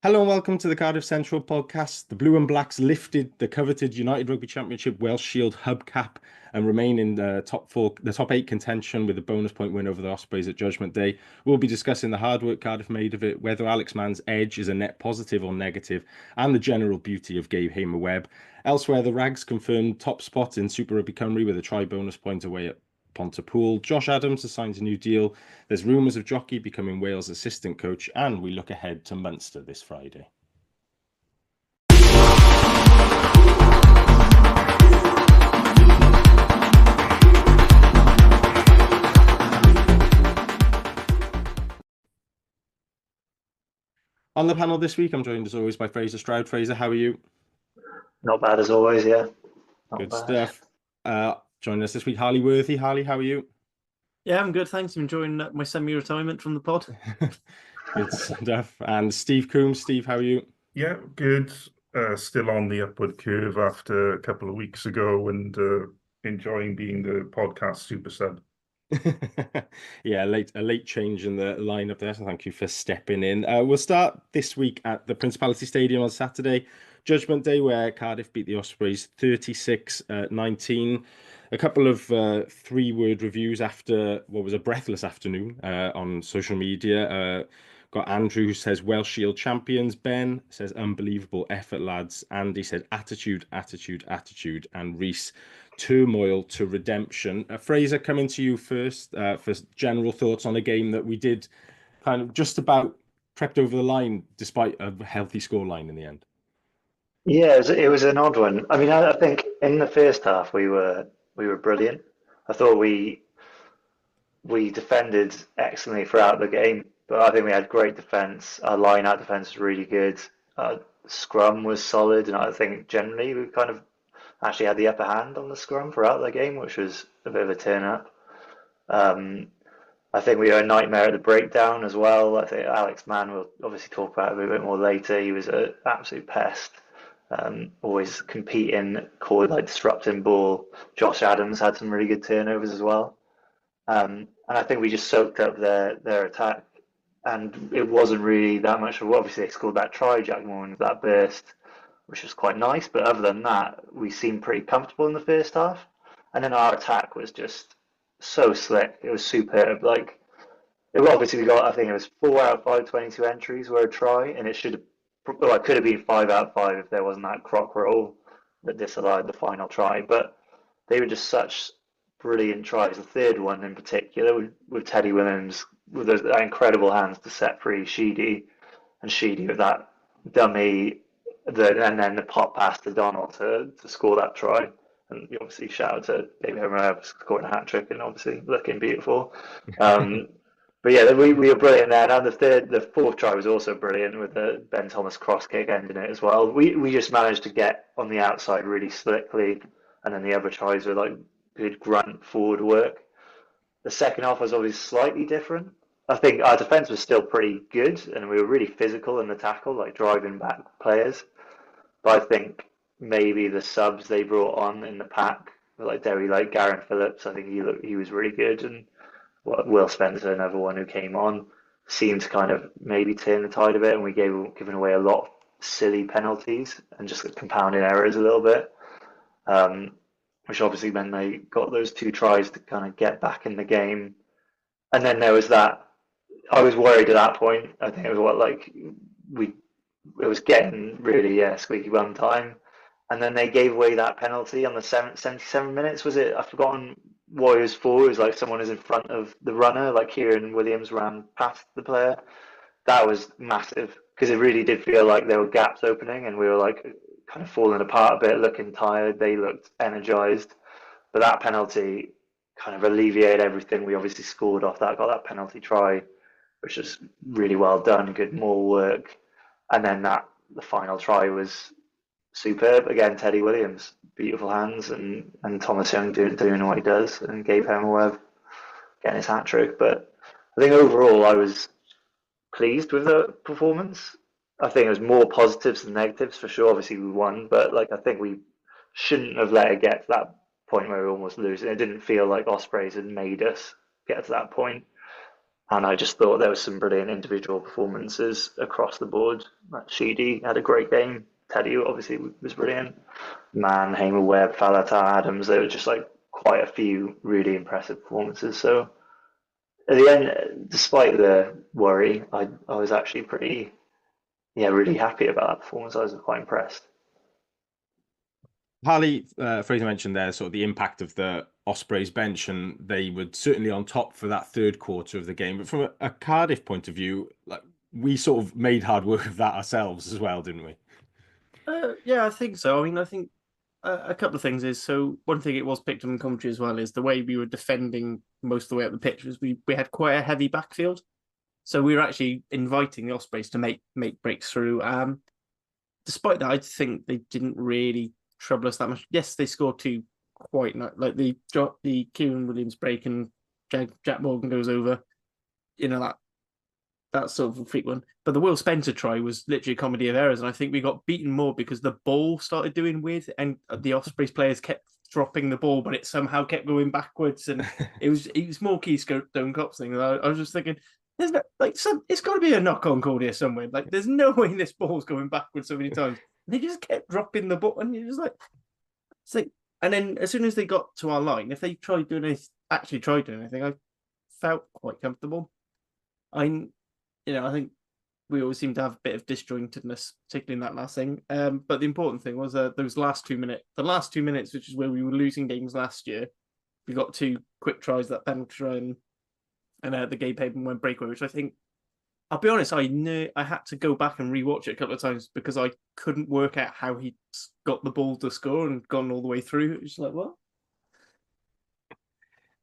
Hello and welcome to the Cardiff Central podcast. The Blue and Blacks lifted the coveted United Rugby Championship Welsh Shield Hubcap and remain in the top eight contention with a bonus point win over the Ospreys at Judgement Day. We'll be discussing the hard work Cardiff made of it, whether Alex Mann's edge is a net positive or negative, and the general beauty of Gabe Hamer-Webb. Elsewhere, the Rags confirmed top spot in Super Rugby Cymru with a try bonus point away at Pontypool. Josh Adams has signed a new deal. There's rumours of Jockey becoming Wales' assistant coach, and we look ahead to Munster this Friday. On the panel this week, I'm joined as always by Fraser Stroud. Fraser, how are you? Not bad as always, yeah. Not Good bad. stuff. Joining us this week, Harley Worthy. Harley, how are you? Yeah, I'm good, thanks. I'm enjoying my semi-retirement from the pod. Good stuff. And Steve Coombs. Steve, how are you? Yeah, good. Still on the upward curve after a couple of weeks ago and enjoying being the podcast super sub. Yeah, a late change in the lineup there, so thank you for stepping in. We'll start this week at the Principality Stadium on Saturday, Judgement Day, where Cardiff beat the Ospreys 36-19. A couple of three-word reviews after what was a breathless afternoon on social media. Got Andrew who says Welsh Shield champions. Ben says unbelievable effort, lads. Andy said attitude, attitude, attitude. And Reese, turmoil to redemption. Fraser, coming to you first for general thoughts on a game that we did kind of just about crept over the line despite a healthy scoreline in the end. Yeah, it was an odd one. I mean, I think in the first half we were brilliant. I thought we defended excellently throughout the game, but I think we had great defense. Our line-out defense was really good. Scrum was solid, and I think generally we kind of actually had the upper hand on the scrum throughout the game, which was a bit of a turn up. I think we were a nightmare at the breakdown as well. I think Alex Mann, we'll obviously talk about it a bit more later. He was an absolute pest. Always competing, like disrupting ball. Josh Adams had some really good turnovers as well. And I think we just soaked up their attack. And it wasn't really that much of, obviously they scored that try, Jack Moore, that burst, which was quite nice. But other than that, we seemed pretty comfortable in the first half. And then our attack was just so slick. It was superb. Like, obviously we got, I think it was 4 out of 5 22 entries were a try, and it should have, well, it could have been 5 out of 5 if there wasn't that croc roll that disallowed the final try. But they were just such brilliant tries. The third one in particular, with Teddy Williams with those incredible hands to set free Sheedy, and Sheedy with that dummy, and then the pop pass to Donald to score that try. And obviously shout out to David Homer scoring a hat trick and obviously looking beautiful. But yeah, we were brilliant there. And the fourth try was also brilliant with the Ben Thomas cross kick ending it as well. We just managed to get on the outside really slickly, and then the other tries were like good grunt forward work. The second half was obviously slightly different. I think our defense was still pretty good, and we were really physical in the tackle, like driving back players. But I think maybe the subs they brought on in the pack, like Garen Phillips, I think he was really good, and Will Spencer, another one who came on, seemed to kind of maybe turn the tide a bit, and we given away a lot of silly penalties and just compounding errors a little bit, which obviously meant they got those 2 tries to kind of get back in the game. And then there was that. I was worried at that point. I think it was it was getting really squeaky bum time, and then they gave away that penalty on the 77 minutes. Was it? I've forgotten what it was for. It was like someone is in front of the runner, like Kieran Williams ran past the player. That was massive because it really did feel like there were gaps opening, and we were like kind of falling apart a bit, looking tired. They looked energized, but that penalty kind of alleviated everything. We obviously scored off that, got that penalty try, which was really well done, good more work. And then the final try was superb. Again, Teddy Williams, beautiful hands, and Thomas Young doing what he does, and Gabe Hamer-Webb getting his hat trick. But I think overall I was pleased with the performance. I think it was more positives than negatives for sure. Obviously we won, but like I think we shouldn't have let it get to that point where we almost lose. It didn't feel like Ospreys had made us get to that point. And I just thought there was some brilliant individual performances across the board. Like Sheedy had a great game. Teddy obviously was brilliant. Man, Hamer Webb, Faletau, Adams, there were just like quite a few really impressive performances. So at the end, despite the worry, I was actually pretty, yeah, really happy about that performance. I was quite impressed. Harley, Fraser mentioned there sort of the impact of the Ospreys bench, and they were certainly on top for that third quarter of the game. But from a Cardiff point of view, like we sort of made hard work of that ourselves as well, didn't we? Yeah, I think so. I mean, I think a couple of things is, so one thing it was picked up in commentary as well is the way we were defending most of the way up the pitch was we had quite a heavy backfield. So we were actually inviting the Ospreys to make breaks through. Despite that, I think they didn't really trouble us that much. Yes, they scored two quite like the Kieran Williams break and Jack Morgan goes over. You know, that's sort of a freak one. But the Will Spencer try was literally a comedy of errors, and I think we got beaten more because the ball started doing weird, and the Ospreys players kept dropping the ball, but it somehow kept going backwards, and it was more Keystone Cops thing. I was just thinking, there's no, like it's got to be a knock-on call here somewhere. Like, there's no way this ball's going backwards so many times. And they just kept dropping the ball, and you're just like, it's like, and then as soon as they got to our line, if they tried doing anything, I felt quite comfortable. I think we always seem to have a bit of disjointedness, particularly in that last thing. But the important thing was those last 2 minutes. The last 2 minutes, which is where we were losing games last year, we got two quick tries, that penalty try and the Gabe Haberman breakaway, which I think, I'll be honest, I had to go back and rewatch it a couple of times because I couldn't work out how he got the ball to score and gone all the way through. It was like, what?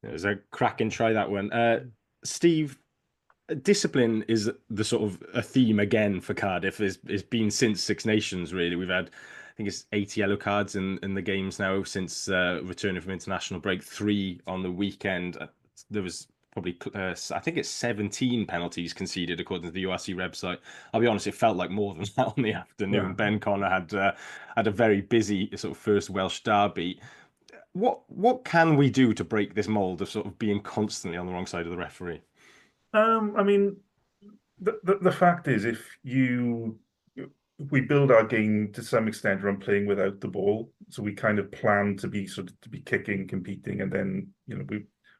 It was a cracking try, that one. Steve, discipline is the sort of a theme again for Cardiff. It's been since Six Nations, really. We've had, I think it's 8 yellow cards in the games now since returning from international break, 3 on the weekend. There was probably, I think it's 17 penalties conceded according to the URC website. I'll be honest, it felt like more than that on the afternoon. Yeah. Ben Connor had a very busy sort of first Welsh derby. What can we do to break this mold of sort of being constantly on the wrong side of the referee? I mean, the fact is, we build our game to some extent around playing without the ball, so we kind of plan to be kicking, competing, and then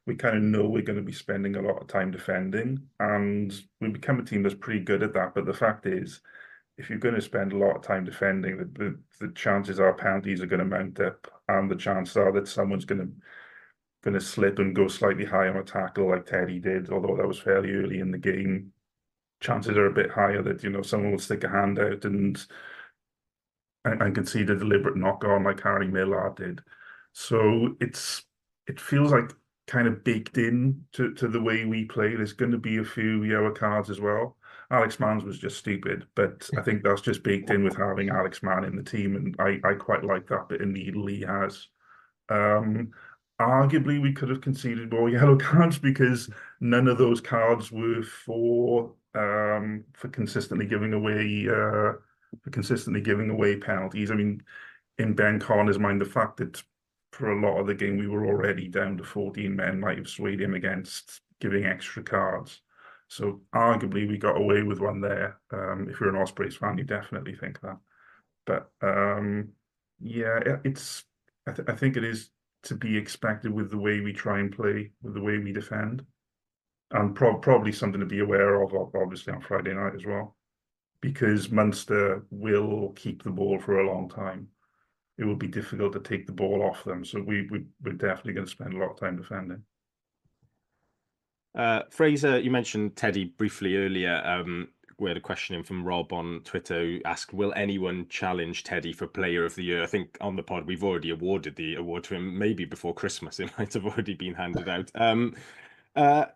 we kind of know we're going to be spending a lot of time defending, and we become a team that's pretty good at that. But the fact is, if you're going to spend a lot of time defending, the chances are penalties are going to mount up, and the chances are that someone's going to slip and go slightly high on a tackle like Teddy did, although that was fairly early in the game. Chances are a bit higher that someone will stick a hand out and concede a deliberate knock on like Harry Millard did. So it feels like kind of baked in to the way we play. There's going to be a few yellow cards as well. Alex Mann's was just stupid, but I think that's just baked in with having Alex Mann in the team, and I quite like that bit of needle he has. Arguably, we could have conceded more yellow cards because none of those cards were for consistently giving away penalties. I mean, in Ben Connor's mind, the fact that for a lot of the game we were already down to 14 men might have swayed him against giving extra cards. So arguably, we got away with one there. If you're an Ospreys fan, you definitely think that. But yeah, I think it is to be expected with the way we try and play, with the way we defend, and probably something to be aware of, obviously, on Friday night as well, because Munster will keep the ball for a long time. It will be difficult to take the ball off them, so we're definitely going to spend a lot of time defending. Fraser, you mentioned Teddy briefly earlier. We had a question in from Rob on Twitter who asked, will anyone challenge Teddy for Player of the Year? I think on the pod we've already awarded the award to him. Maybe before Christmas it might have already been handed out.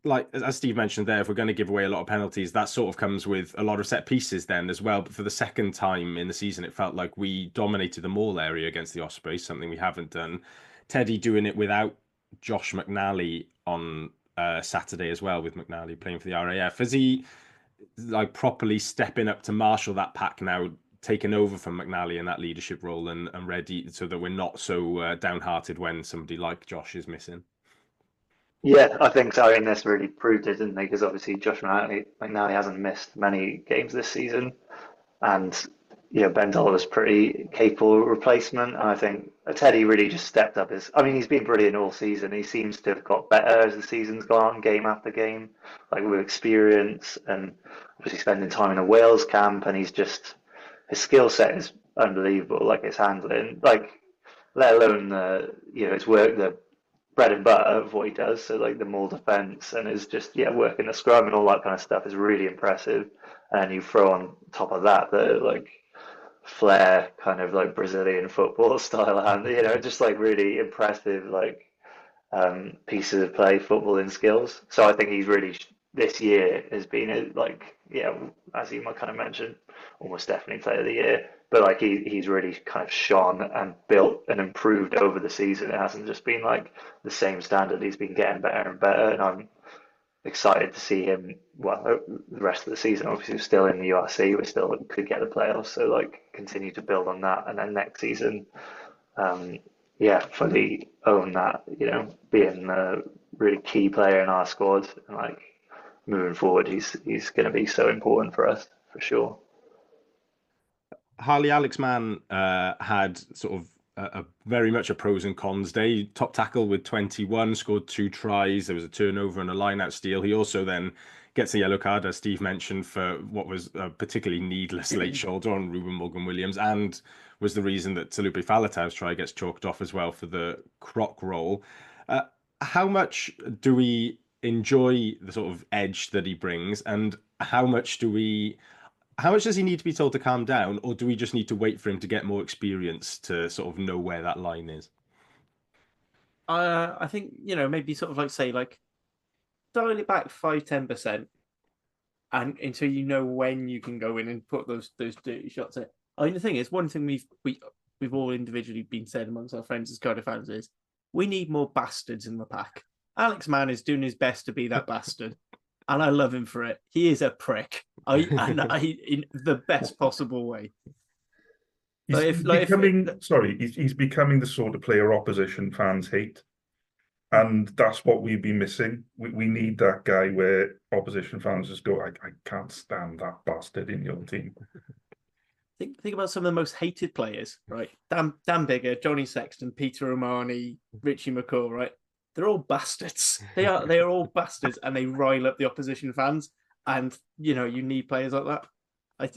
Like as Steve mentioned there, if we're going to give away a lot of penalties, that sort of comes with a lot of set pieces then as well. But for the second time in the season, it felt like we dominated the maul area against the Ospreys, something we haven't done. Teddy doing it without Josh McNally on Saturday as well, with McNally playing for the RAF. Is he like properly stepping up to marshal that pack now, taken over from McNally in that leadership role and ready so that we're not so downhearted when somebody like Josh is missing? Yeah, I think so. I mean, this really proved it, didn't they? Because obviously Josh McNally hasn't missed many games this season, and Ben Dollar's pretty capable replacement. And I think Teddy really just stepped up his. I mean, he's been brilliant all season. He seems to have got better as the season's gone on, game after game, like with experience and obviously spending time in a Wales camp. And he's just his skill set is unbelievable. Like his handling, like let alone his work, the bread and butter of what he does. So like the maul defense and his just working the scrum and all that kind of stuff is really impressive. And you throw on top of that the like flair kind of like Brazilian football style hand, just like really impressive like pieces of play, footballing skills. So I think he's really this year has been like as you might kind of mentioned, almost definitely player of the year. But like he's really kind of shone and built and improved over the season. It hasn't just been like the same standard. He's been getting better and better, and I'm excited to see him. Well, the rest of the season, obviously, we're still in the URC. We still could get the playoffs, so like continue to build on that, and then next season, um, fully own that. Being a really key player in our squad, and like moving forward, he's going to be so important for us for sure. Harley Alex Mann had sort of a very much a pros and cons day. Top tackle with 21, scored 2 tries. There was a turnover and a line-out steal. He also then gets a yellow card, as Steve mentioned, for what was a particularly needless late shoulder on Ruben Morgan-Williams, and was the reason that Talupe Faletau's try gets chalked off as well for the croc roll. How much do we enjoy the sort of edge that he brings, and how much does he need to be told to calm down, or do we just need to wait for him to get more experience to sort of know where that line is? I think maybe sort of like say like dial it back 5-10%, and until you know when you can go in and put those dirty shots in. I mean, the thing is, one thing we've all individually been said amongst our friends as Cardiff fans is we need more bastards in the pack. Alex Mann is doing his best to be that bastard, and I love him for it. He is a prick, in the best possible way. He's becoming the sort of player opposition fans hate. And that's what we've been missing. We need that guy where opposition fans just go, I can't stand that bastard in your team. Think about some of the most hated players, right? Dan Bigger, Johnny Sexton, Peter O'Mahony, Richie McCaw, right? They're all bastards. They are all bastards, and they rile up the opposition fans. And you need players like that.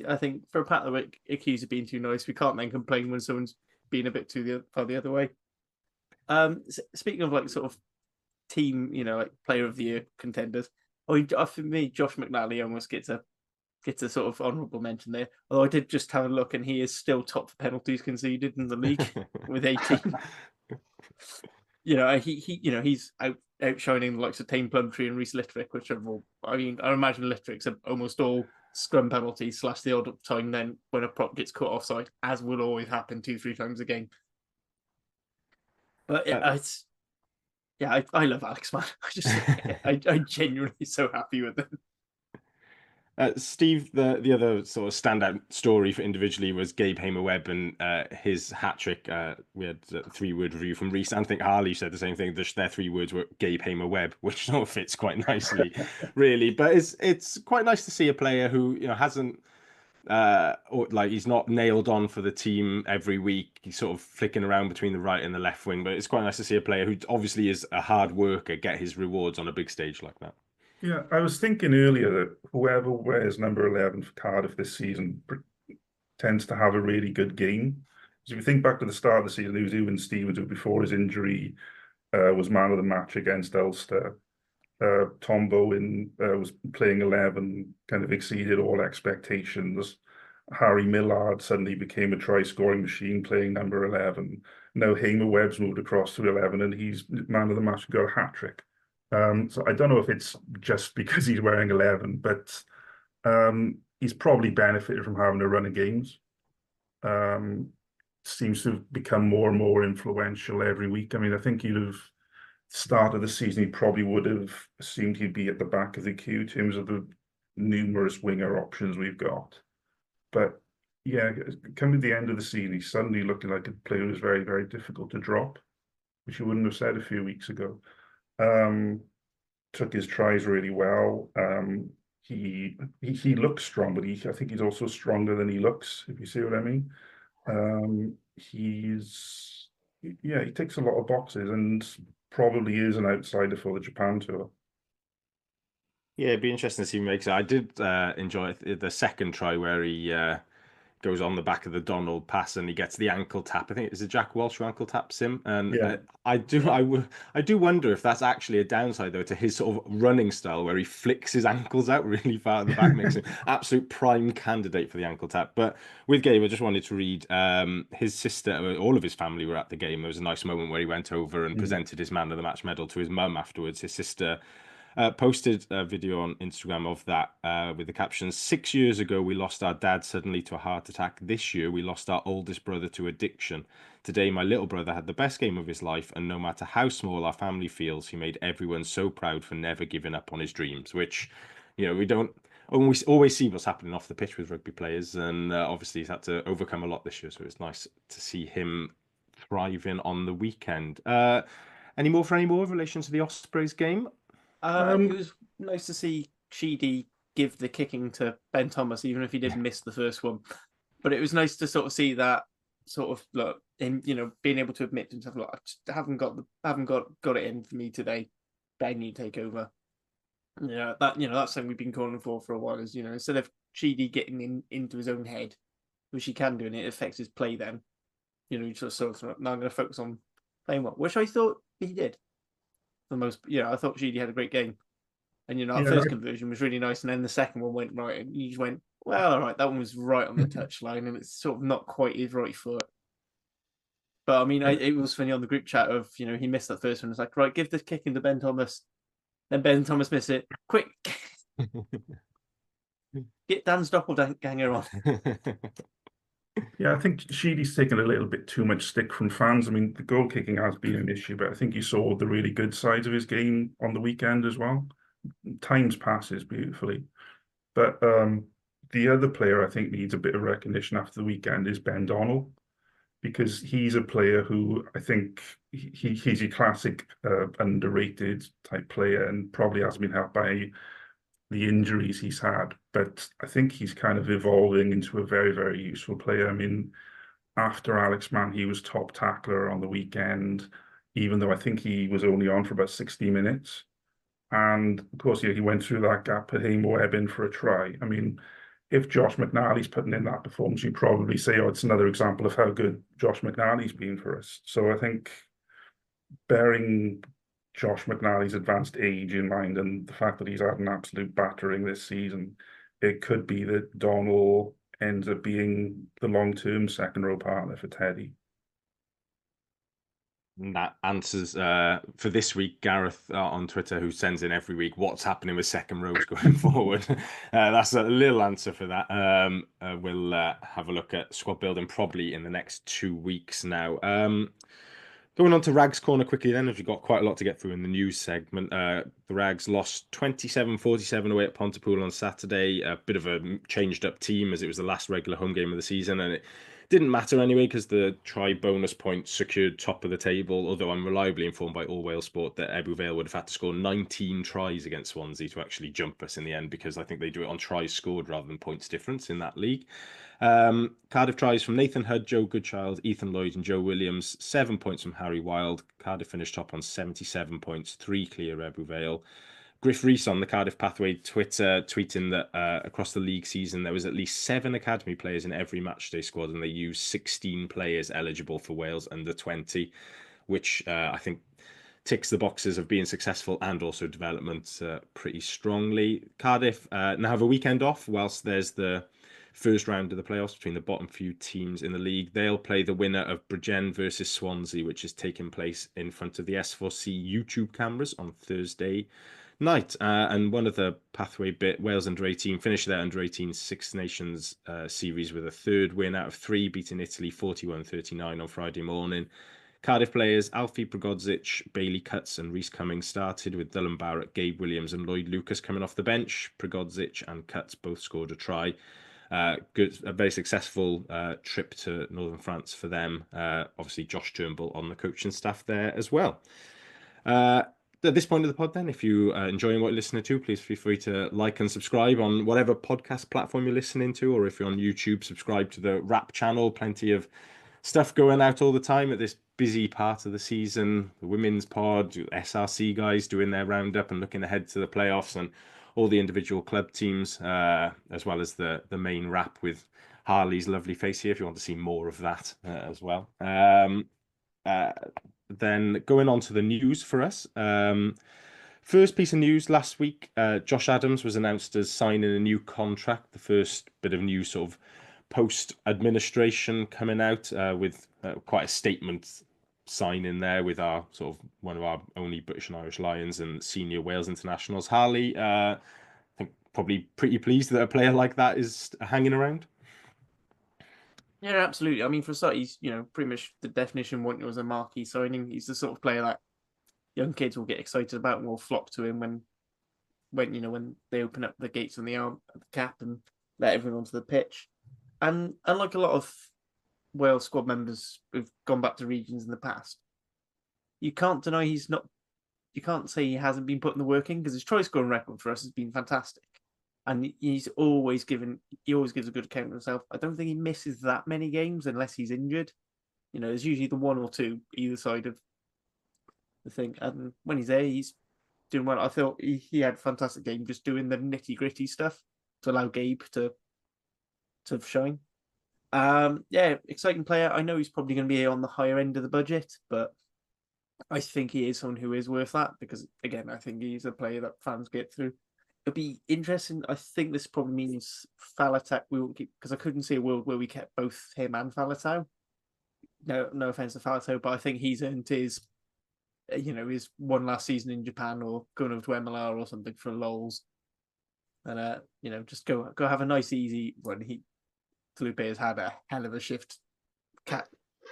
I think for a Pat that we're accused of being too nice, we can't then complain when someone's being a bit too far the other way. Speaking of like sort of team, like player of the year contenders, for me, Josh McNally almost gets a sort of honourable mention there. Although I did just have a look, and he is still top for penalties conceded in the league with 18. He's outshining the likes of Tame Plumtree and Reece Littrick, which are all. I mean, I imagine Littrick's are almost all scrum penalties / the odd time then when a prop gets caught offside, as will always happen 2-3 times a game. But I love Alex Mann. I'm genuinely so happy with him. Steve, the other sort of standout story for individually was Gabe Hamer-Webb and his hat trick. We had a 3-word review from Reese, and I think Harley said the same thing. Their 3 words were Gabe Hamer-Webb, which sort of fits quite nicely, really. But it's quite nice to see a player who hasn't. Or like he's not nailed on for the team every week. He's sort of flicking around between the right and the left wing, but it's quite nice to see a player who obviously is a hard worker get his rewards on a big stage like that. Yeah, I was thinking earlier that whoever wears number 11 for Cardiff this season tends to have a really good game. So if you think back to the start of the season, it was Ewan Stevens who, before his injury, was man of the match against Ulster. Tom Bowen was playing 11, kind of exceeded all expectations. Harry Millard suddenly became a try-scoring machine playing number 11. Now Hamer-Webb's moved across to 11 and he's man of the match and got a hat-trick. So I don't know if it's just because he's wearing 11, but he's probably benefited from having a run of games. Seems to have become more and more influential every week. I mean, I think you'd have start of the season, he probably would have assumed he'd be at the back of the queue in terms of the numerous winger options we've got. But yeah, coming to the end of the season, he's suddenly looking like a player who's very, very difficult to drop, which you wouldn't have said a few weeks ago. took his tries really well. He looks strong, but I think he's also stronger than he looks, if you see what I mean. He ticks a lot of boxes and probably is an outsider for the Japan tour. Yeah, it'd be interesting to see who makes it. I did enjoy the second try where he goes on the back of the Donald pass and he gets the ankle tap. I think it's a Jack Welsh who ankle taps him, and Yeah. I do wonder if that's actually a downside though to his sort of running style where he flicks his ankles out really far at the back, makes him absolute prime candidate for the ankle tap. But with Gabe, I just wanted to read his sister, all of his family were at the game. There was a nice moment where he went over and presented his man of the match medal to his mum afterwards. His sister posted a video on Instagram of that with the caption, 6 years ago, we lost our dad suddenly to a heart attack. This year, we lost our oldest brother to addiction. Today, my little brother had the best game of his life, and no matter how small our family feels, he made everyone so proud for never giving up on his dreams, which, we don't always see what's happening off the pitch with rugby players, and obviously he's had to overcome a lot this year, so it's nice to see him thriving on the weekend. Any more in relation to the Ospreys game? It was nice to see Sheedy give the kicking to Ben Thomas, even if he did miss the first one. But it was nice to sort of see that sort of look in, being able to admit to himself, look, I just haven't got it in for me today. Ben, you take over. Yeah, that's something we've been calling for a while. Is instead of Sheedy getting into his own head, which he can do, and it affects his play. Then, you just sort of now I'm going to focus on playing well, which I thought he did. The most, I thought Sheedy had a great game, and that first conversion was really nice, and then the second one went right, and you just went, well, all right, that one was right on the touchline, and it's sort of not quite his right foot. But I mean, it was funny on the group chat of he missed that first one. It's like, right, give this kick into Ben Thomas, then Ben Thomas missed it, quick, get Dan's doppelganger on. Yeah, I think Sheedy's taken a little bit too much stick from fans. I mean, the goal kicking has been an issue, but I think you saw the really good sides of his game on the weekend as well. Times passes beautifully. But the other player I think needs a bit of recognition after the weekend is Ben Donnell, because he's a player who I think he's a classic underrated type player and probably has been helped by the injuries he's had, but I think he's kind of evolving into a very, very useful player. I mean, after Alex Mann, he was top tackler on the weekend, even though I think he was only on for about 60 minutes. And of course, he went through that gap, put Hamer Webb in for a try. I mean, if Josh McNally's putting in that performance, you'd probably say, oh, it's another example of how good Josh McNally's been for us. So I think bearing Josh McNally's advanced age in mind and the fact that he's had an absolute battering this season, it could be that Donnell ends up being the long-term second row partner for Teddy. And that answers for this week, Gareth on Twitter, who sends in every week what's happening with second rows going forward. That's a little answer for that. We'll have a look at squad building probably in the next 2 weeks now. Going on to Rags Corner quickly then, as we've got quite a lot to get through in the news segment. The Rags lost 27-47 away at Pontypool on Saturday. A bit of a changed up team as it was the last regular home game of the season, and it didn't matter anyway because the try bonus point secured top of the table, although I'm reliably informed by All Wales Sport that Ebbw Vale would have had to score 19 tries against Swansea to actually jump us in the end, because I think they do it on tries scored rather than points difference in that league. Cardiff tries from Nathan Hood, Joe Goodchild, Ethan Lloyd and Joe Williams, 7 points from Harry Wild. Cardiff finished top on 77 points, 3 clear Ebbw Vale. Griff Rees on the Cardiff Pathway Twitter tweeting that across the league season there was at least 7 academy players in every matchday squad, and they used 16 players eligible for Wales under 20, which I think ticks the boxes of being successful and also development pretty strongly. Cardiff now have a weekend off whilst there's the first round of the playoffs between the bottom few teams in the league. They'll play the winner of Bridgend versus Swansea, which is taking place in front of the S4C YouTube cameras on Thursday night. And one of the pathway bit, Wales under 18 finished their under 18 Six Nations series with a third win out of 3, beating Italy 41-39 on Friday morning. Cardiff players Alfie Prigodzic, Bailey Cutts and Reese Cummings started, with Dylan Barrett, Gabe Williams and Lloyd Lucas coming off the bench. Prigodzic and Cutts both scored a try. A very successful trip to Northern France for them. Obviously, Josh Turnbull on the coaching staff there as well. at this point of the pod, then, if you are enjoying what you're listening to, please feel free to like and subscribe on whatever podcast platform you're listening to, or if you're on YouTube, subscribe to the Rap channel. Plenty of stuff going out all the time at this busy part of the season. The women's pod, SRC guys doing their roundup and looking ahead to the playoffs, and all the individual club teams, as well as the main Rap with Harley's lovely face here, if you want to see more of that as well. Then going on to the news for us. First piece of news last week, Josh Adams was announced as signing a new contract, the first bit of news sort of post-administration coming out, with quite a statement signing there with our sort of one of our only British and Irish Lions and senior Wales internationals. Harley, I think probably pretty pleased that a player like that is hanging around. Yeah, absolutely. I mean, for a start, he's pretty much the definition of what was a marquee signing. He's the sort of player that young kids will get excited about and will flock to him when they open up the gates on the cap and let everyone onto the pitch. And unlike a lot of Wales squad members who've gone back to regions in the past, you can't deny he's not. You can't say he hasn't been putting the work in, because his try scoring record for us has been fantastic. And he always gives a good account of himself. I don't think he misses that many games unless he's injured. There's usually the one or two either side of the thing. And when he's there, he's doing well. I thought he had a fantastic game just doing the nitty gritty stuff to allow Gabe to shine. Yeah, exciting player. I know he's probably going to be on the higher end of the budget, but I think he is someone who is worth that, because again, I think he's a player that fans get through. It'll be interesting. I think this probably means Faletau we won't keep, because I couldn't see a world where we kept both him and Faletau. No offense to Faletau, but I think he's earned his one last season in Japan, or going over to MLR or something for lols, and just go have a nice easy run. Felipe has had a hell of a shift,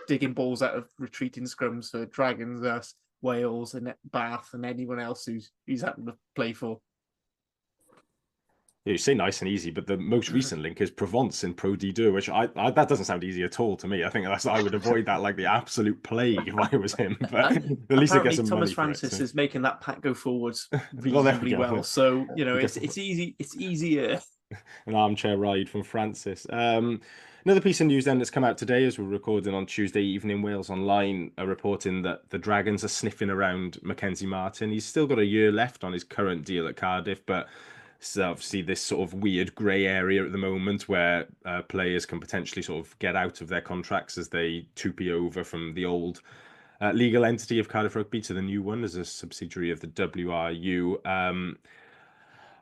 digging balls out of retreating scrums for Dragons, us, Wales, and Bath, and anyone else who's happened to play for. Yeah, you say nice and easy, but the most recent link is Provence in Pro D2, which I that doesn't sound easy at all to me. I think I would avoid that like the absolute plague if I was him. But at least it gets some Thomas money Francis for it, so. is making that pack go forwards Well, reasonably well. So it's easy. It's easier. An armchair ride from Francis. Another piece of news then that's come out today, as we're recording on Tuesday evening. Wales Online are reporting that the Dragons are sniffing around Mackenzie Martin. He's still got a year left on his current deal at Cardiff, but so obviously this sort of weird grey area at the moment where players can potentially sort of get out of their contracts as they 2P over from the old legal entity of Cardiff Rugby to the new one as a subsidiary of the WRU.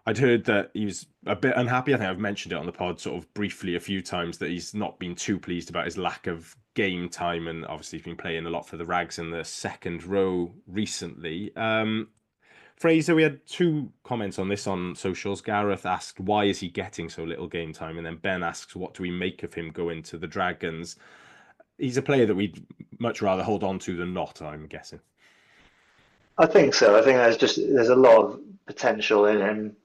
I'd heard that he was a bit unhappy. I think I've mentioned it on the pod sort of briefly a few times, that he's not been too pleased about his lack of game time, and obviously he's been playing a lot for the Rags in the second row recently. Fraser, we had two comments on this on socials. Gareth asked, why is he getting so little game time? And then Ben asks, what do we make of him going to the Dragons? He's a player that we'd much rather hold on to than not, I'm guessing. I think so. I think there's a lot of potential in him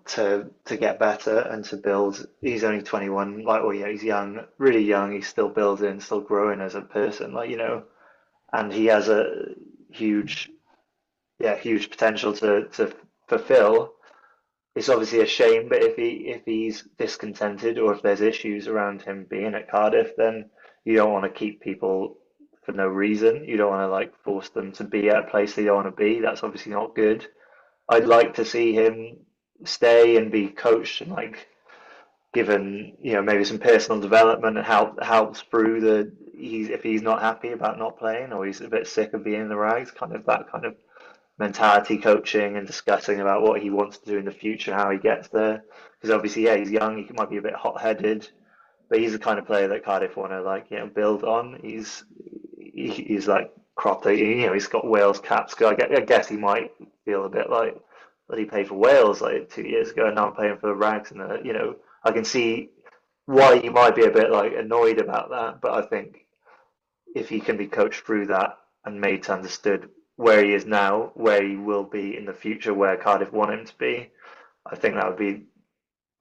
to get better and to build. He's only 21, he's young, really young. He's still building, still growing as a person, and he has a huge potential to fulfill. It's obviously a shame, but if he's discontented, or if there's issues around him being at Cardiff, then you don't want to keep people for no reason. You don't want to force them to be at a place they don't want to be. That's obviously not good. I'd like to see him stay and be coached and given maybe some personal development and helps through if he's not happy about not playing, or he's a bit sick of being in the Rags, that kind of mentality coaching and discussing about what he wants to do in the future, how he gets there. Because obviously, he's young, he might be a bit hot-headed, but he's the kind of player that Cardiff want to build on. He's cropped, he's got Wales caps. I guess he might feel a bit that he played for Wales 2 years ago, and now I'm playing for the Rags, and I can see why he might be a bit annoyed about that. But I think if he can be coached through that and made to understood where he is now, where he will be in the future, where Cardiff want him to be, I think that would be,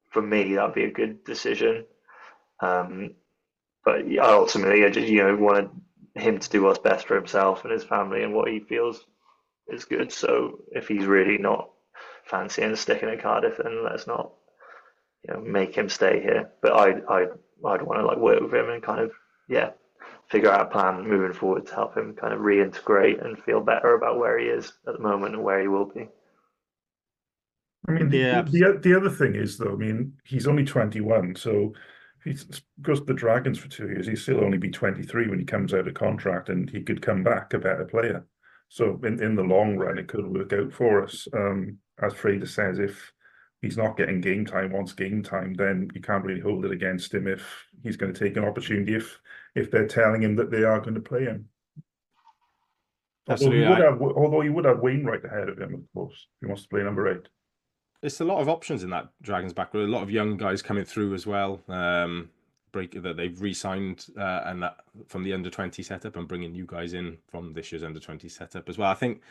for me, that would be a good decision. But ultimately, I just want him to do what's best for himself and his family and what he feels is good. So if he's really not fancying sticking at Cardiff, then let's not, make him stay here. But I'd want to like work with him and kind of, yeah, figure out a plan moving forward to help him kind of reintegrate and feel better about where he is at the moment and where he will be. I mean, Yeah, the other thing is, though, I mean, he's only 21, so if he goes to the Dragons for 2 years, he'll still only be 23 when he comes out of contract, and he could come back a better player. So in the long run, it could work out for us. As Fraser says, if he's not getting game time, wants game time, then you can't really hold it against him if he's going to take an opportunity if they're telling him that they are going to play him. absolutely. Although he would have Wainwright ahead of him, of course, if he wants to play number 8. It's a lot of options in that Dragons back row. A lot of young guys coming through as well. That they've re-signed and that from the under-20 setup and bringing new guys in from this year's under-20 setup as well. I think,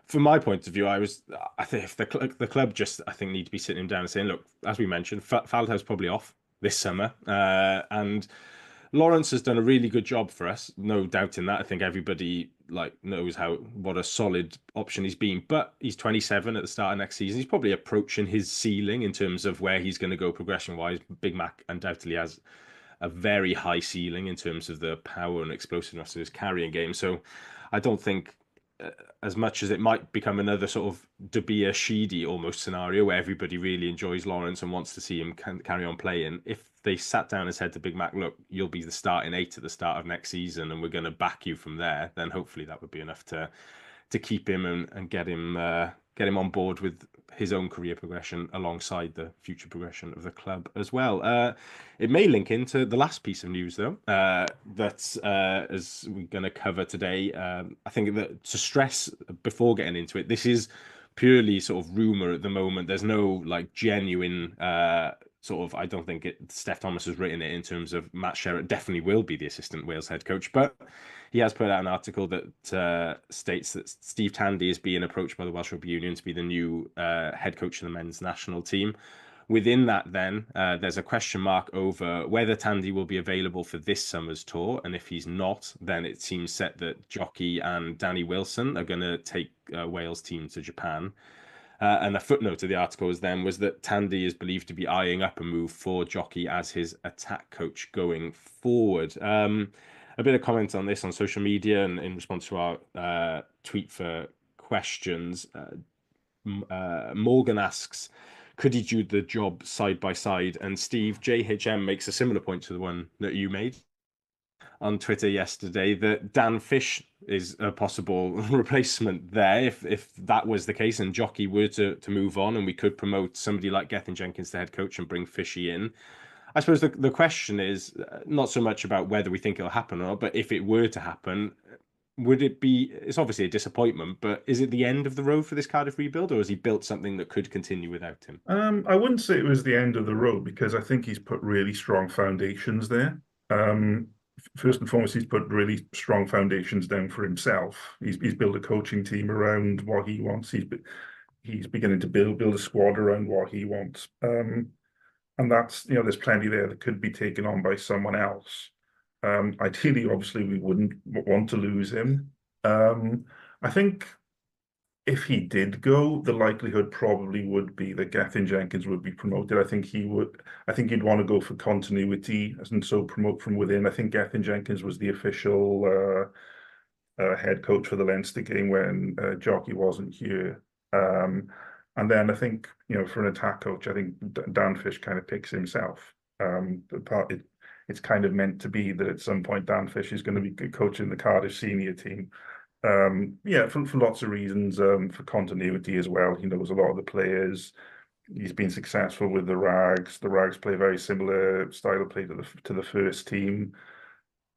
from my point of view, I think if the club just need to be sitting him down and saying, look, as we mentioned, Faldhaus probably off this summer, and Lawrence has done a really good job for us, no doubt in that. I think everybody knows what a solid option he's been, but he's 27 at the start of next season. He's probably approaching his ceiling in terms of where he's going to go progression wise. Big Mac undoubtedly has a very high ceiling in terms of the power and explosiveness of his carrying game. So I don't think, as much as it might become another sort of De Beer Sheedy almost scenario where everybody really enjoys Lawrence and wants to see him carry on playing, if they sat down and said to Big Mac, look, you'll be the starting 8 at the start of next season and we're going to back you from there, then hopefully that would be enough to keep him and get him on board with his own career progression alongside the future progression of the club as well. It may link into the last piece of news, though, that as we're going to cover today. I think that to stress before getting into it, this is purely sort of rumor at the moment. There's no genuine I don't think Steph Thomas has written it in terms of Matt Sherratt definitely will be the assistant Wales head coach, but he has put out an article that states that Steve Tandy is being approached by the Welsh Rugby Union to be the new head coach of the men's national team. Within that, then, there's a question mark over whether Tandy will be available for this summer's tour. And if he's not, then it seems set that Jockey and Danny Wilson are going to take Wales team to Japan. And a footnote of the article was that Tandy is believed to be eyeing up a move for Jockey as his attack coach going forward. A bit of comment on this on social media and in response to our tweet for questions. Morgan asks, could he do the job side by side? And Steve, JHM makes a similar point to the one that you made on Twitter yesterday, that Dan Fish is a possible replacement there if that was the case and Jockey were to move on and we could promote somebody like Gethin Jenkins to head coach and bring Fishy in. I suppose the question is not so much about whether we think it'll happen or not, but if it were to happen, would it be, it's obviously a disappointment, but is it the end of the road for this Cardiff rebuild, or has he built something that could continue without him? I wouldn't say it was the end of the road because I think he's put really strong foundations there. First and foremost, he's put really strong foundations down for himself. He's built a coaching team around what he wants. He's beginning to build a squad around what he wants. And that's, there's plenty there that could be taken on by someone else. Ideally, obviously, we wouldn't want to lose him. I think if he did go, the likelihood probably would be that Gethin Jenkins would be promoted. I think he'd want to go for continuity and so promote from within. I think Gethin Jenkins was the official head coach for the Leinster game when Jockey wasn't here. And then I think, for an attack coach, I think Dan Fish kind of picks himself. It's kind of meant to be that at some point Dan Fish is going to be coaching the Cardiff senior team. For lots of reasons, for continuity as well. He knows a lot of the players. He's been successful with the Rags. The Rags play a very similar style of play to the first team.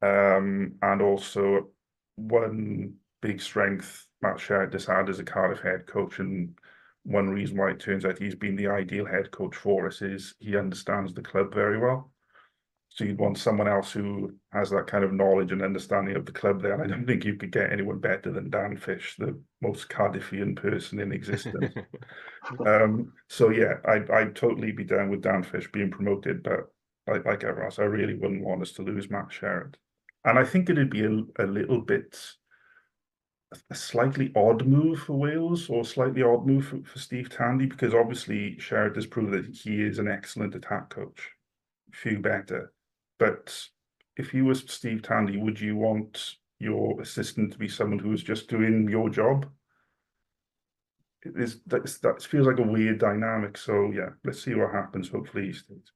And also one big strength Matt Sherratt has had as a Cardiff head coach, and one reason why it turns out he's been the ideal head coach for us is he understands the club very well. So you'd want someone else who has that kind of knowledge and understanding of the club there. And I don't think you could get anyone better than Dan Fish, the most Cardiffian person in existence. So yeah, I'd totally be down with Dan Fish being promoted, but like everyone else, I really wouldn't want us to lose Matt Sherratt. And I think it'd be a little bit a slightly odd move for Wales, or slightly odd move for Steve Tandy, because obviously Sherrod has proved that he is an excellent attack coach, few better. But if you were Steve Tandy, would you want your assistant to be someone who is just doing your job? That feels like a weird dynamic. So yeah, let's see what happens. Hopefully he stays.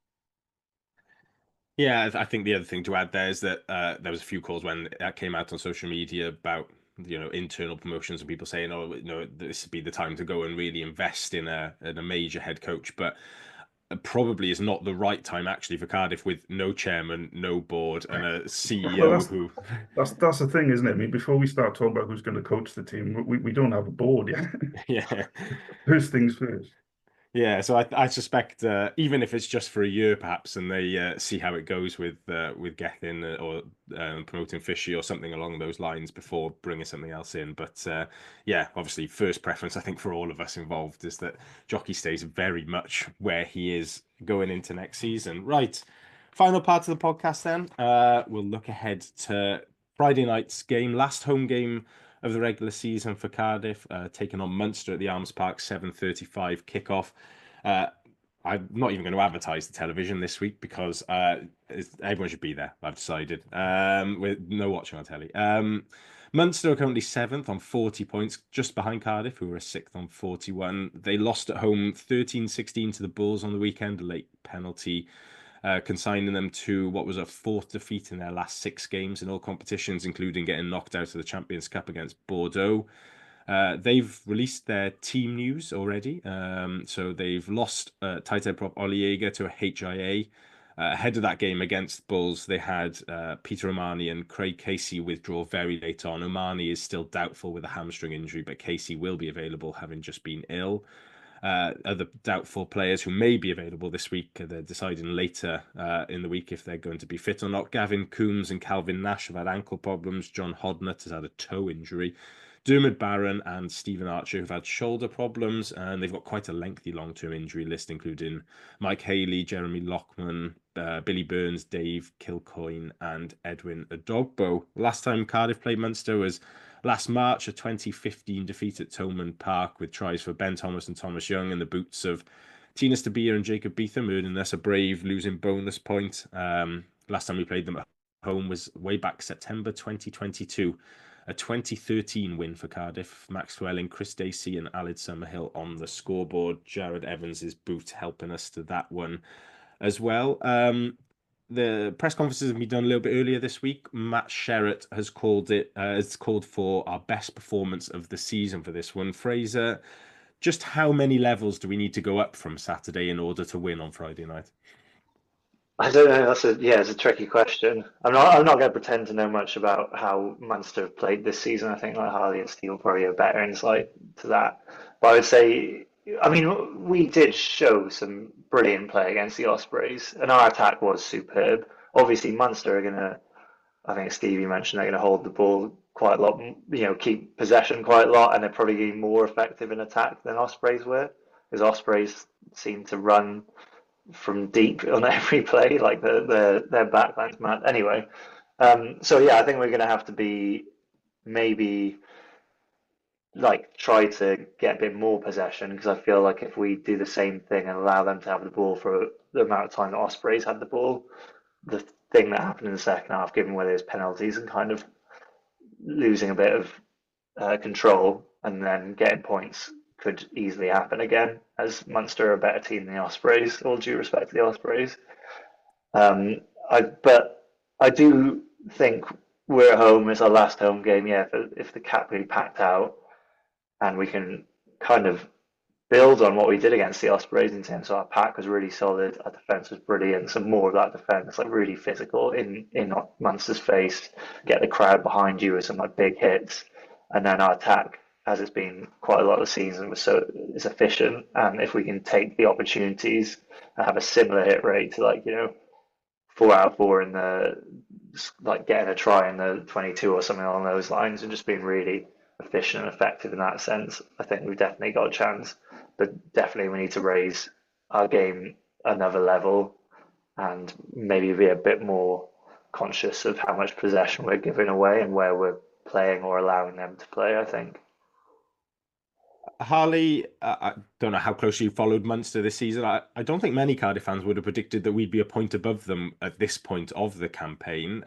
Yeah, I think the other thing to add there is that there was a few calls when that came out on social media about internal promotions and people saying, oh, this would be the time to go and really invest in a major head coach, but probably is not the right time actually for Cardiff, with no chairman, no board, and a CEO who. That's the thing, isn't it? I mean, before we start talking about who's going to coach the team, we don't have a board yet. Yeah. First things first. Yeah, so I suspect even if it's just for a year, perhaps, and they see how it goes with Gethin or promoting Fishy or something along those lines before bringing something else in. But yeah, obviously, first preference I think for all of us involved is that Jockey stays very much where he is going into next season. Right, final part of the podcast then. We'll look ahead to Friday night's game, last home game of the regular season for Cardiff, taking on Munster at the Arms Park, 7:35 kickoff. I'm not even going to advertise the television this week because everyone should be there, I've decided, with no watching on telly. Munster are currently 7th on 40 points, just behind Cardiff, who are 6th on 41. They lost at home 13-16 to the Bulls on the weekend, a late penalty, consigning them to what was a 4th defeat in their last 6 games in all competitions, including getting knocked out of the Champions Cup against Bordeaux. They've released their team news already. So they've lost tight end prop Oliega to a HIA. Ahead of that game against Bulls, they had Peter Omani and Craig Casey withdraw very late on. Omani is still doubtful with a hamstring injury, but Casey will be available, having just been ill. Other doubtful players who may be available this week, they're deciding later in the week if they're going to be fit or not. Gavin Coombs and Calvin Nash have had ankle problems. John Hodnett has had a toe injury. Dermot Barron and Stephen Archer have had shoulder problems, and they've got quite a lengthy long-term injury list, including Mike Haley, Jeremy Lockman, Billy Burns, Dave Kilcoyne, and Edwin Adogbo. Last time Cardiff played Munster was last March, a 2015 defeat at Thomond Park with tries for Ben Thomas and Thomas Young and the boots of Tina Stabia and Jacob Beetham, earning us a brave losing bonus point. Last time we played them at home was way back September 2022. A 2013 win for Cardiff. Max Welling, Chris Dacey and Alid Summerhill on the scoreboard. Jared Evans' boot helping us to that one as well. The press conferences have been done a little bit earlier this week. Matt Sherratt has called for our best performance of the season for this one. Fraser, just how many levels do we need to go up from Saturday in order to win on Friday night? I don't know. It's a tricky question. I'm not going to pretend to know much about how Munster have played this season. I think like Harley and Steve will probably have better insight to that. But I would say, I mean, we did show some brilliant play against the Ospreys, and our attack was superb. Obviously, Munster are going to, I think Stevie mentioned, they're going to hold the ball quite a lot, keep possession quite a lot, and they're probably going to be more effective in attack than Ospreys were, because Ospreys seem to run from deep on every play, like their backline's mad. Anyway, so yeah, I think we're going to have to be maybe like try to get a bit more possession, because I feel like if we do the same thing and allow them to have the ball for the amount of time that Ospreys had the ball, the thing that happened in the second half, given where there's penalties and kind of losing a bit of control and then getting points, could easily happen again, as Munster are a better team than the Ospreys, all due respect to the Ospreys. But I do think we're at home, it's our last home game. Yeah, if the cap really packed out and we can kind of build on what we did against the Ospreys in terms of our pack was really solid, our defence was brilliant, some more of that defence, like really physical in Munster's face, get the crowd behind you with some like big hits, and then our attack, as it's been quite a lot of the season, is efficient. And if we can take the opportunities and have a similar hit rate to 4 out of 4 in the getting a try in the 22 or something along those lines, and just being really efficient and effective in that sense, I think we've definitely got a chance. But definitely we need to raise our game another level and maybe be a bit more conscious of how much possession we're giving away and where we're playing or allowing them to play, I think. Harley, I don't know how closely you followed Munster this season. I don't think many Cardiff fans would have predicted that we'd be a point above them at this point of the campaign.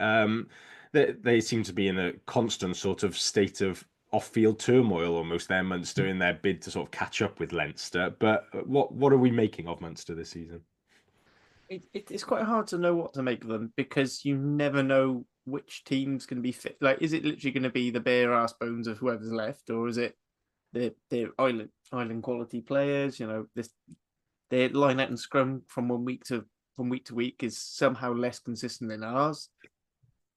They seem to be in a constant sort of state of off-field turmoil almost there, Munster, in their bid to sort of catch up with Leinster. But what are we making of Munster this season? It's quite hard to know what to make of them because you never know which team's going to be fit. Like, is it literally going to be the bare ass bones of whoever's left, or is it the island quality players? You know, their line out and scrum from week to week is somehow less consistent than ours.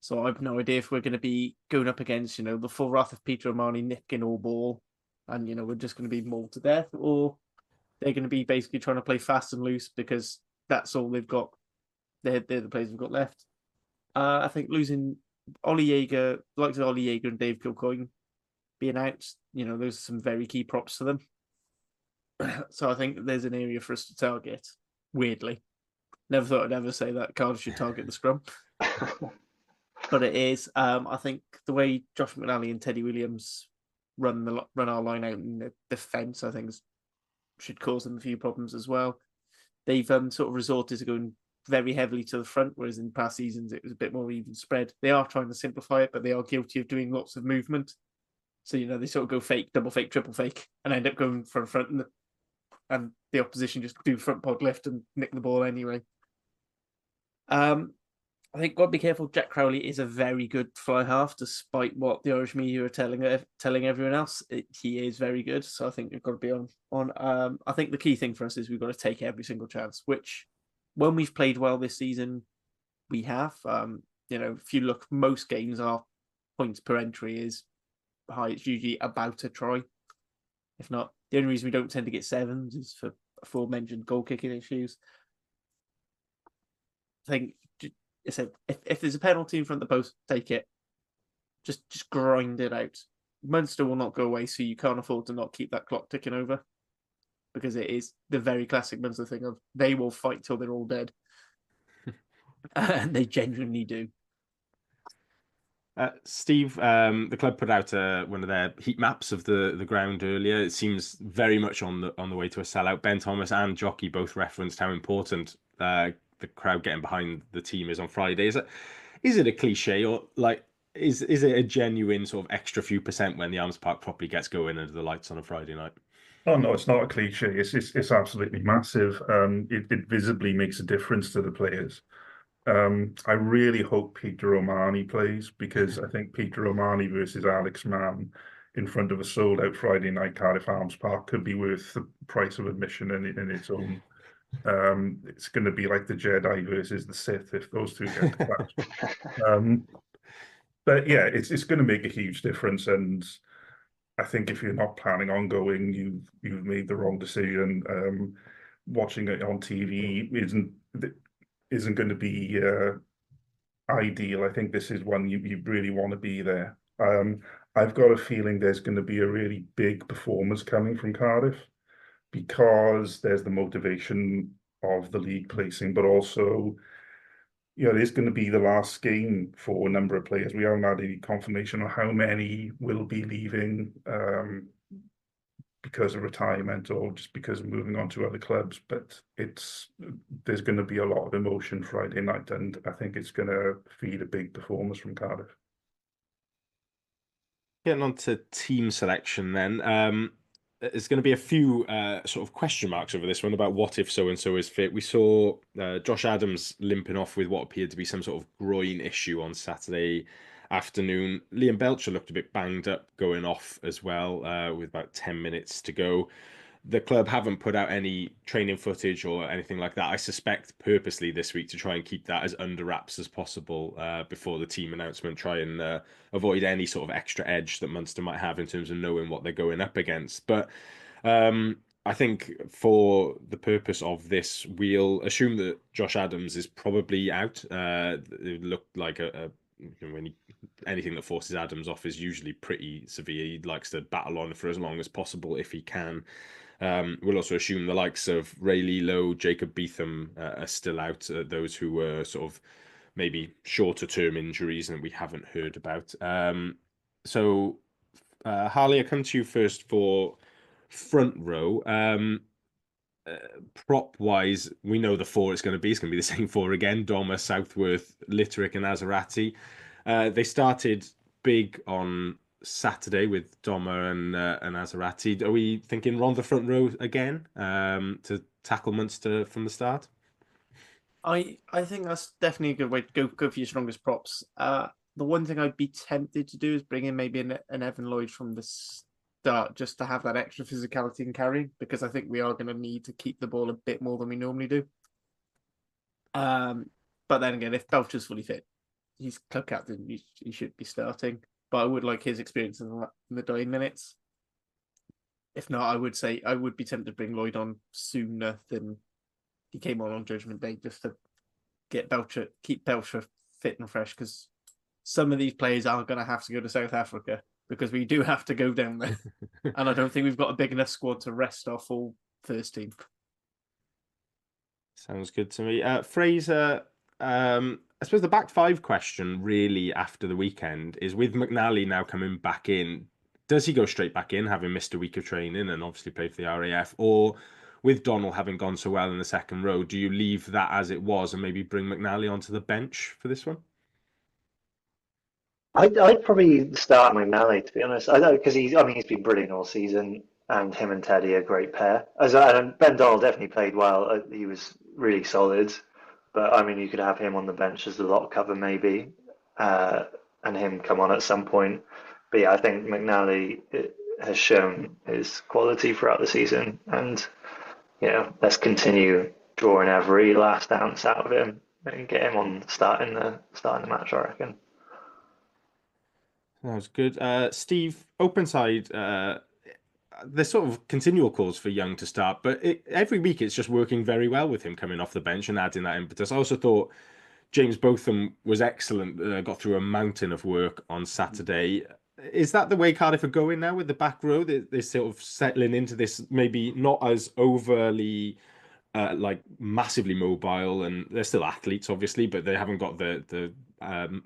So I've no idea if we're going to be going up against, you know, the full wrath of Peter O'Mahony nicking all ball, and you know we're just going to be mauled to death, or they're going to be basically trying to play fast and loose because that's all they've got. They're the players we've got left. I think losing Ollie Jaeger, likes of Ollie Jaeger and Dave Kilcoyne being out, you know, those are some very key props to them. So I think there's an area for us to target. Weirdly, never thought I'd ever say that Cardiff should target the scrum, but it is. I think the way Josh McNally and Teddy Williams run our line out in the defence, I think should cause them a few problems as well. They've sort of resorted to going very heavily to the front, whereas in past seasons it was a bit more even spread. They are trying to simplify it, but they are guilty of doing lots of movement. So, you know, they sort of go fake, double fake, triple fake, and end up going front, and the opposition just do front pod lift and nick the ball anyway. I think got to be careful. Jack Crowley is a very good fly half, despite what the Irish media are telling everyone else. He is very good, so I think we've got to be on. I think the key thing for us is we've got to take every single chance. Which, when we've played well this season, we have. You know, if you look, most games our points per entry is high. It's usually about a try. If not, the only reason we don't tend to get sevens is for aforementioned goal kicking issues. I think. If there's a penalty in front of the post, take it. Just grind it out. Munster will not go away, so you can't afford to not keep that clock ticking over, because it is the very classic Munster thing of they will fight till they're all dead, and they genuinely do. Steve, the club put out one of their heat maps of the ground earlier. It seems very much on the way to a sellout. Ben Thomas and Jockey both referenced how important the crowd getting behind the team is on Friday. Is it a cliche, or like is it a genuine sort of extra few percent when the Arms Park properly gets going under the lights on a Friday night? Oh no, it's not a cliche. It's absolutely massive. It visibly makes a difference to the players. I really hope Peter O'Mahony plays, because I think Peter O'Mahony versus Alex Mann in front of a sold-out Friday night Cardiff Arms Park could be worth the price of admission in its own. It's going to be like the Jedi versus the Sith if those two get clashed. But yeah, it's going to make a huge difference, and I think if you're not planning on going, you've made the wrong decision. Watching it on TV isn't going to be ideal. I think this is one you really want to be there. I've got a feeling there's going to be a really big performance coming from Cardiff, because there's the motivation of the league placing, but also, you know, it's going to be the last game for a number of players. We haven't had any confirmation on how many will be leaving because of retirement or just because of moving on to other clubs. But there's going to be a lot of emotion Friday night, and I think it's going to feed a big performance from Cardiff. Getting on to team selection then. There's going to be a few sort of question marks over this one about what if so-and-so is fit. We saw Josh Adams limping off with what appeared to be some sort of groin issue on Saturday afternoon. Liam Belcher looked a bit banged up going off as well with about 10 minutes to go. The club haven't put out any training footage or anything like that. I suspect purposely this week to try and keep that as under wraps as possible before the team announcement, try and avoid any sort of extra edge that Munster might have in terms of knowing what they're going up against. But I think for the purpose of this, we'll assume that Josh Adams is probably out. It looked like anything that forces Adams off is usually pretty severe. He likes to battle on for as long as possible if he can. We'll also assume the likes of Ray Lowe, Jacob Beetham are still out, those who were sort of maybe shorter term injuries and we haven't heard about. So, Harley, I come to you first for front row. Prop wise, we know the four it's going to be. It's going to be the same four again: Doma, Southworth, Litterick, and Azarati. They started big on Saturday with Doma and Azarati. Are we thinking on the front row again to tackle Munster from the start? I think that's definitely a good way to go for your strongest props. The one thing I'd be tempted to do is bring in maybe an Evan Lloyd from the start, just to have that extra physicality and carrying, because I think we are going to need to keep the ball a bit more than we normally do. But then again, if Belcher's fully fit, he's club captain, he should be starting. But I would like his experience in the dying minutes. If not, I would say I would be tempted to bring Lloyd on sooner than he came on Judgement Day, just to keep Belcher fit and fresh, because some of these players are going to have to go to South Africa, because we do have to go down there. And I don't think we've got a big enough squad to rest our full first team. Sounds good to me. Fraser, I suppose the back five question really after the weekend is, with McNally now coming back in, does he go straight back in, having missed a week of training and obviously played for the RAF? Or with Donald having gone so well in the second row, do you leave that as it was and maybe bring McNally onto the bench for this one? I'd probably start McNally, to be honest. I know, because he's been brilliant all season, and him and Teddy are a great pair. And Ben Donald definitely played well. He was really solid, but I mean, you could have him on the bench as the lock cover maybe, and him come on at some point. But yeah, I think McNally has shown his quality throughout the season, and let's continue drawing every last ounce out of him and get him on starting the match, I reckon. That was good. Steve, open side, there's sort of continual calls for Young to start, but every week it's just working very well with him coming off the bench and adding that impetus. I also thought James Botham was excellent, got through a mountain of work on Saturday. Is that the way Cardiff are going now with the back row? They're sort of settling into this, maybe not as overly like massively mobile, and they're still athletes, obviously, but they haven't got the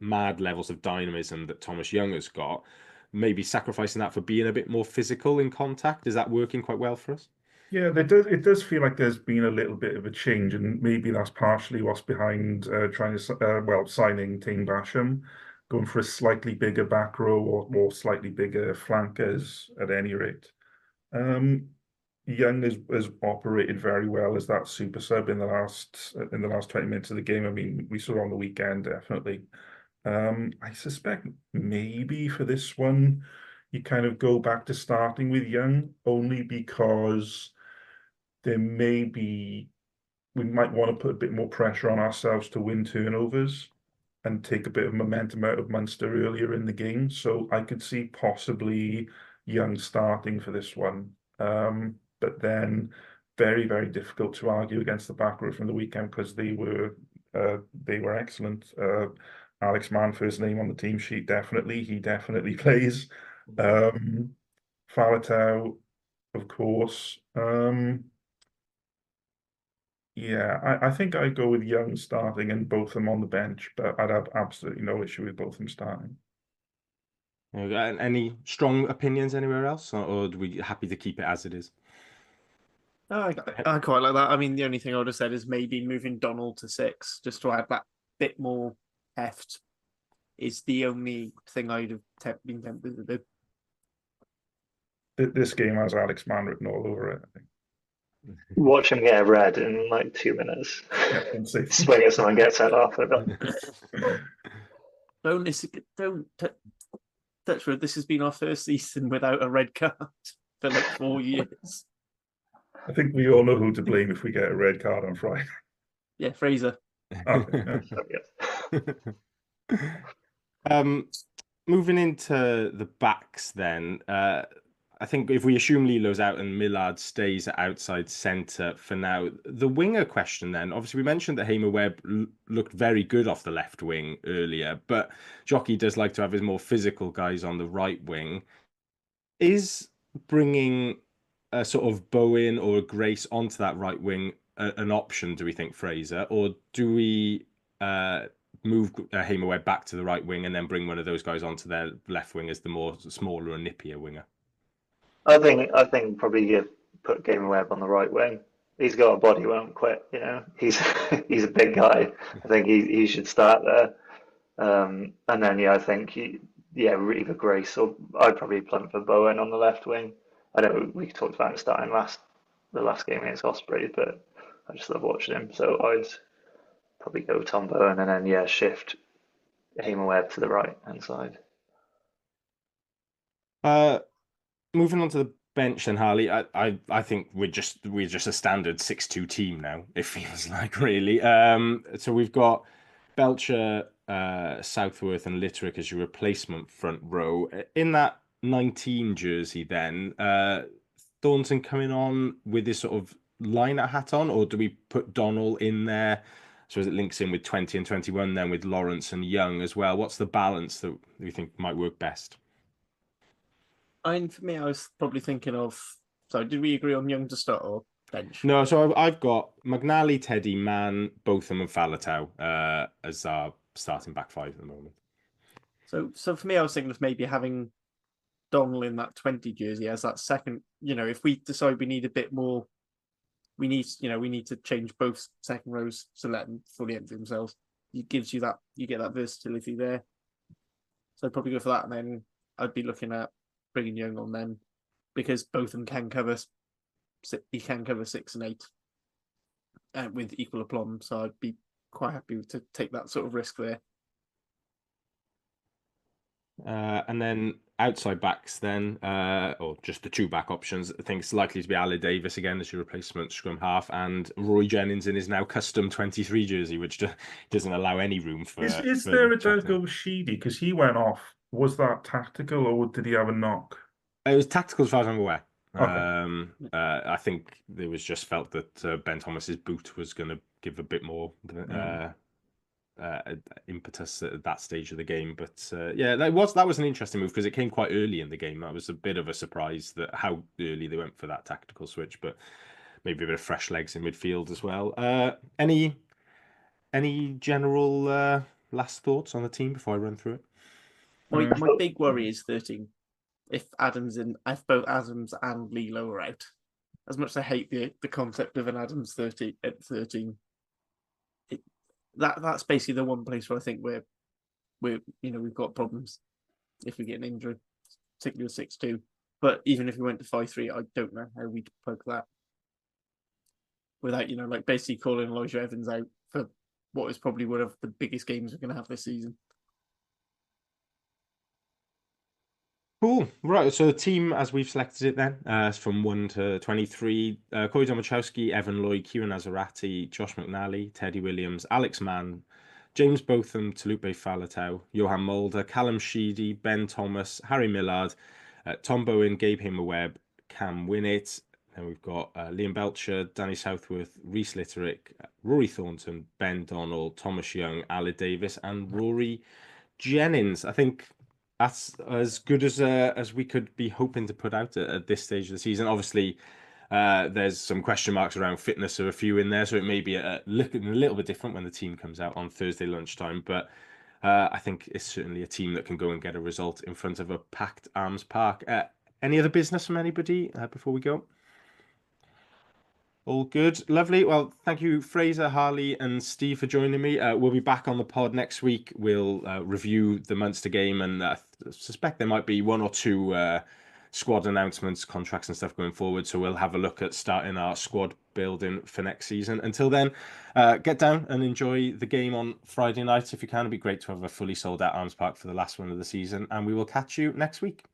mad levels of dynamism that Thomas Young has got. Maybe sacrificing that for being a bit more physical in contact. Is that working quite well for us? Yeah, it does feel like there's been a little bit of a change, and maybe that's partially what's behind signing Tane Basham, going for a slightly bigger back row or slightly bigger flankers at any rate. Young has operated very well as that super sub in the last 20 minutes of the game. I mean, we saw on the weekend, definitely. I suspect maybe for this one, you kind of go back to starting with Young, only because we might want to put a bit more pressure on ourselves to win turnovers and take a bit of momentum out of Munster earlier in the game. So I could see possibly Young starting for this one. But then very, very difficult to argue against the back row from the weekend, because they were excellent. Alex Mann, first name on the team sheet, definitely. He definitely plays. Faletau, of course. Yeah, I think I'd go with Young starting and Botham on the bench, but I'd have absolutely no issue with Botham starting. Any strong opinions anywhere else, or are we happy to keep it as it is? I quite like that. I mean, the only thing I would have said is maybe moving Donald to 6, just to add that bit more heft, is the only thing I'd have been tempted to do. This game has Alex Mann written all over it, I think. Watch him get a red in like 2 minutes. Yeah, Swing at someone, gets sent off. Don't touch wood. This has been our first season without a red card for like 4 years. I think we all know who to blame if we get a red card on Friday. Yeah, Fraser. Okay, Moving into the backs then, I think if we assume Lilo's out and Millard stays at outside centre for now, the winger question then, obviously we mentioned that Hamer Webb looked very good off the left wing earlier, but Jockey does like to have his more physical guys on the right wing. Is bringing a sort of Bowen or a Grace onto that right wing an option, do we think, Fraser? Or do we move Hamer back to the right wing and then bring one of those guys onto their left wing as the more smaller and nippier winger? I think probably you put Gamer Webb on the right wing. He's got a body, won't quit. He's he's a big guy. I think he should start there. And then I think either Grace or I'd probably plump for Bowen on the left wing. I know we talked about him starting the last game against Ospreys, but I just love watching him. So I'd probably go Tom Bowen and then shift Hamer Webb to the right hand side. Moving on to the bench then, Harley. I think we're just a standard 6-2 team now. It feels like, really. So we've got Belcher, Southworth, and Litterick as your replacement front row. In that 19 jersey, then Thornton coming on with this sort of liner hat on, or do we put Donnell in there? So as it links in with 20 and 21, then with Lawrence and Young as well. What's the balance that we think might work best? For me, I was probably thinking of. So, did we agree on Young to start or bench? No, so I've got McNally, Teddy, Mann, Botham, and Faletau as our starting back five at the moment. So for me, I was thinking of maybe having Donnell in that 20 jersey as that second. If we decide we need a bit more, we need to change both second rows to let them fully empty themselves. It gives you that, you get that versatility there. So I'd probably go for that, and then I'd be looking at bringing Young on then, because both of them can cover. He can cover 6 and 8 with equal aplomb. So I'd be quite happy to take that sort of risk there. And then outside backs then, or just the two back options, I think it's likely to be Ali Davis again as your replacement scrum half, and Roy Jennings in his now custom 23 jersey, which doesn't allow any room for... Is there a Jogo Sheedy? Because he went off. Was that tactical, or did he have a knock? It was tactical as far as I'm aware. Okay. I think it was just felt that Ben Thomas's boot was going to give a bit more impetus at that stage of the game. But that was an interesting move because it came quite early in the game. That was a bit of a surprise that how early they went for that tactical switch, but maybe a bit of fresh legs in midfield as well. Any general last thoughts on the team before I run through it? My big worry is 13. If both Adams and Lilo are out, as much as I hate the concept of an Adams 30 at 13, that's basically the one place where I think we've got problems if we get an injury, particularly with 6-2. But even if we went to 5-3, I don't know how we'd plug that without basically calling Elijah Evans out for what is probably one of the biggest games we're going to have this season. Cool. Right. So the team, as we've selected it then, is from 1 to 23. Corey Domachowski, Evan Lloyd, Kieran Azarati, Josh McNally, Teddy Williams, Alex Mann, James Botham, Talupe Faletau, Johan Mulder, Callum Sheedy, Ben Thomas, Harry Millard, Tom Bowen, Gabe Hamer-Webb, Cam Winnett. Then we've got Liam Belcher, Danny Southworth, Rhys Litterick, Rory Thornton, Ben Donnell, Thomas Young, Ali Davis, and Rory Jennings. I think that's as good as we could be hoping to put out at this stage of the season. Obviously, there's some question marks around fitness of a few in there, so it may be looking a little bit different when the team comes out on Thursday lunchtime. But I think it's certainly a team that can go and get a result in front of a packed Arms Park. Any other business from anybody before we go? All good. Lovely. Well, thank you, Fraser, Harley, and Steve for joining me. We'll be back on the pod next week. We'll review the Munster game, and I suspect there might be one or two squad announcements, contracts and stuff going forward. So we'll have a look at starting our squad building for next season. Until then, get down and enjoy the game on Friday night if you can. It'd be great to have a fully sold out Arms Park for the last one of the season, and we will catch you next week.